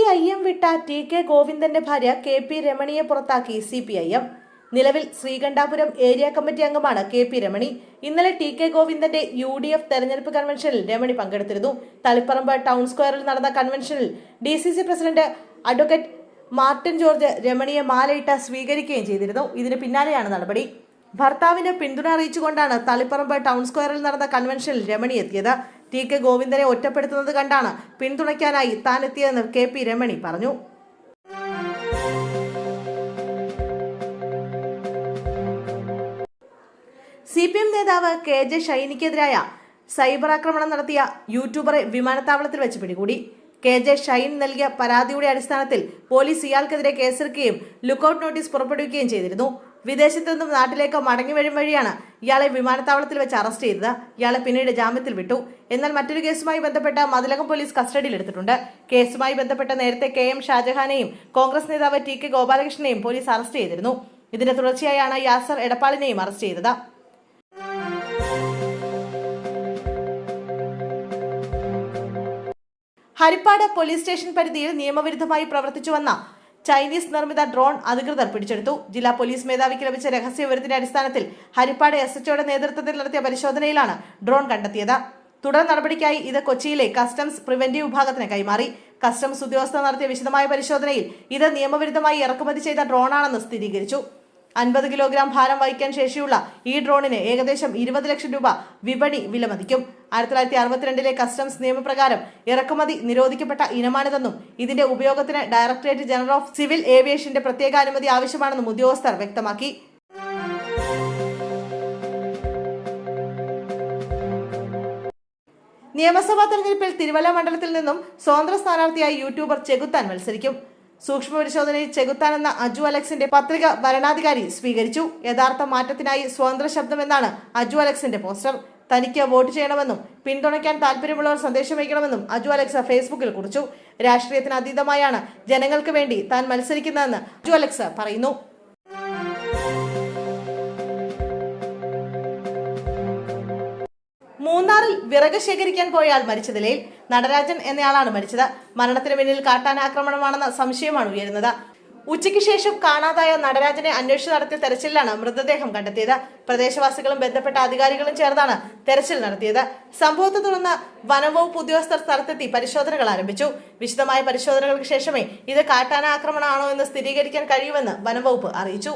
CPIM വിട്ട TK ഗോവിന്ദന്റെ ഭാര്യ KP രമണിയെ പുറത്താക്കി CPIM. നിലവിൽ ശ്രീകണ്ഠാപുരം ഏരിയ കമ്മിറ്റി അംഗമാണ് KP രമണി. ഇന്നലെ TK ഗോവിന്ദന്റെ UDF തെരഞ്ഞെടുപ്പ് കൺവെൻഷനിൽ രമണി പങ്കെടുത്തിരുന്നു. തളിപ്പറമ്പ് ടൗൺ സ്ക്വയറിൽ നടന്ന കൺവെൻഷനിൽ DCC president advocate Martin George രമണിയെ മാലയിട്ട് സ്വീകരിക്കുകയും ചെയ്തിരുന്നു. ഇതിന് പിന്നാലെയാണ് നടപടി. ഭർത്താവിന് പിന്തുണ അറിയിച്ചുകൊണ്ടാണ് തളിപ്പറമ്പ് ടൗൺ സ്ക്വയറിൽ നടന്ന കൺവെൻഷനിൽ രമണി എത്തിയത്. TK ഗോവിന്ദനെ ഒറ്റപ്പെടുത്തുന്നത് കണ്ടാണ് പിന്തുണയ്ക്കാനായി താൻ എത്തിയതെന്ന് KP രമണി പറഞ്ഞു. CPM നേതാവ് KJ ഷൈനിക്കെതിരായ സൈബർ ആക്രമണം നടത്തിയ യൂട്യൂബറെ വിമാനത്താവളത്തിൽ വെച്ച് പിടികൂടി. KJ ഷൈൻ നൽകിയ പരാതിയുടെ അടിസ്ഥാനത്തിൽ പോലീസ് ഇയാൾക്കെതിരെ കേസെടുക്കുകയും ലുക്കൌട്ട് നോട്ടീസ് പുറപ്പെടുവിക്കുകയും ചെയ്തിരുന്നു. വിദേശത്തു നിന്നും നാട്ടിലേക്ക് മടങ്ങി വരും വഴിയാണ് ഇയാളെ വിമാനത്താവളത്തിൽ വെച്ച് അറസ്റ്റ് ചെയ്തത്. ഇയാളെ പിന്നീട് ജാമ്യത്തിൽ വിട്ടു. എന്നാൽ മറ്റൊരു കേസുമായി ബന്ധപ്പെട്ട് മതിലകം പോലീസ് കസ്റ്റഡിയിലെടുത്തിട്ടുണ്ട്. കേസുമായി ബന്ധപ്പെട്ട് നേരത്തെ KM ഷാജഹാനെയും കോൺഗ്രസ് നേതാവ് TK ഗോപാലകൃഷ്ണനെയും പോലീസ് അറസ്റ്റ് ചെയ്തിരുന്നു. ഇതിന്റെ തുടർച്ചയായാണ് യാസർ എടപ്പാളിനെയും അറസ്റ്റ് ചെയ്തത്. ഹരിപ്പാട് പോലീസ് സ്റ്റേഷൻ പരിധിയിൽ നിയമവിരുദ്ധമായി പ്രവർത്തിച്ചുവന്ന ചൈനീസ് നിർമ്മിത ഡ്രോൺ അധികൃതർ പിടിച്ചെടുത്തു. ജില്ലാ പോലീസ് മേധാവിക്ക് ലഭിച്ച രഹസ്യ വിവരത്തിന്റെ അടിസ്ഥാനത്തിൽ ഹരിപ്പാട് SHOയുടെ നേതൃത്വത്തിൽ നടത്തിയ പരിശോധനയിലാണ് ഡ്രോൺ കണ്ടെത്തിയത്. തുടർ നടപടിക്കായി ഇത് കൊച്ചിയിലെ കസ്റ്റംസ് പ്രിവന്റീവ് വിഭാഗത്തിന് കൈമാറി. കസ്റ്റംസ് ഉദ്യോഗസ്ഥർ നടത്തിയ വിശദമായ പരിശോധനയിൽ ഇത് നിയമവിരുദ്ധമായി ഇറക്കുമതി ചെയ്ത ഡ്രോണാണെന്ന് സ്ഥിരീകരിച്ചു. 50 കിലോഗ്രാം ഭാരം വഹിക്കാൻ ശേഷിയുള്ള ഈ ഡ്രോണിന് ഏകദേശം 20 ലക്ഷം രൂപ വിപണി വിലമതിക്കും. 1962 കസ്റ്റംസ് നിയമപ്രകാരം ഇറക്കുമതി നിരോധിക്കപ്പെട്ട ഇനമാണിതെന്നും ഇതിന്റെ ഉപയോഗത്തിന് ഡയറക്ടറേറ്റ് ജനറൽ ഓഫ് സിവിൽ ഏവിയേഷന്റെ പ്രത്യേക അനുമതി ആവശ്യമാണെന്നും ഉദ്യോഗസ്ഥർ വ്യക്തമാക്കി. നിയമസഭാ തെരഞ്ഞെടുപ്പിൽ തിരുവല്ല മണ്ഡലത്തിൽ നിന്നും സ്വതന്ത്ര സ്ഥാനാർത്ഥിയായി യൂട്യൂബർ ചെകുത്താൻ മത്സരിക്കും. സൂക്ഷ്മ പരിശോധനയിൽ ചെകുത്താൻ എന്ന അജു അലക്സിന്റെ പത്രിക വരണാധികാരി സ്വീകരിച്ചു. യഥാർത്ഥ മാറ്റത്തിനായി സ്വതന്ത്ര ശബ്ദം എന്നാണ് അജു അലക്സിന്റെ പോസ്റ്റർ. തനിക്ക് വോട്ട് ചെയ്യണമെന്നും പിന്തുണയ്ക്കാൻ താല്പര്യമുള്ളവർ സന്ദേശം വയ്ക്കണമെന്നും അജു അലക്സ് ഫേസ്ബുക്കിൽ കുറിച്ചു. രാഷ്ട്രീയത്തിന് അതീതമായാണ് ജനങ്ങൾക്ക് വേണ്ടി താൻ മത്സരിക്കുന്നതെന്ന് അജു അലക്സ് പറയുന്നു. മൂന്നാറിൽ വിറക് ശേഖരിക്കാൻ പോയാൽ മരിച്ച നിലയിൽ. നടരാജൻ എന്നയാളാണ് മരിച്ചത്. മരണത്തിന് പിന്നിൽ കാട്ടാനാക്രമണമാണെന്ന സംശയമാണ് ഉയരുന്നത്. ഉച്ചയ്ക്ക് ശേഷം കാണാതായ നടരാജനെ അന്വേഷിച്ച് നടത്തിയ തെരച്ചിലാണ് മൃതദേഹം കണ്ടെത്തിയത്. പ്രദേശവാസികളും ബന്ധപ്പെട്ട അധികാരികളും ചേർന്നാണ് തെരച്ചിൽ നടത്തിയത്. സംഭവത്തെ തുടർന്ന് വനംവകുപ്പ് ഉദ്യോഗസ്ഥർ സ്ഥലത്തെത്തി പരിശോധനകൾ ആരംഭിച്ചു. വിശദമായ പരിശോധനകൾക്ക് ശേഷമേ ഇത് കാട്ടാനാക്രമണമാണോ എന്ന് സ്ഥിരീകരിക്കാൻ കഴിയുമെന്ന് വനംവകുപ്പ് അറിയിച്ചു.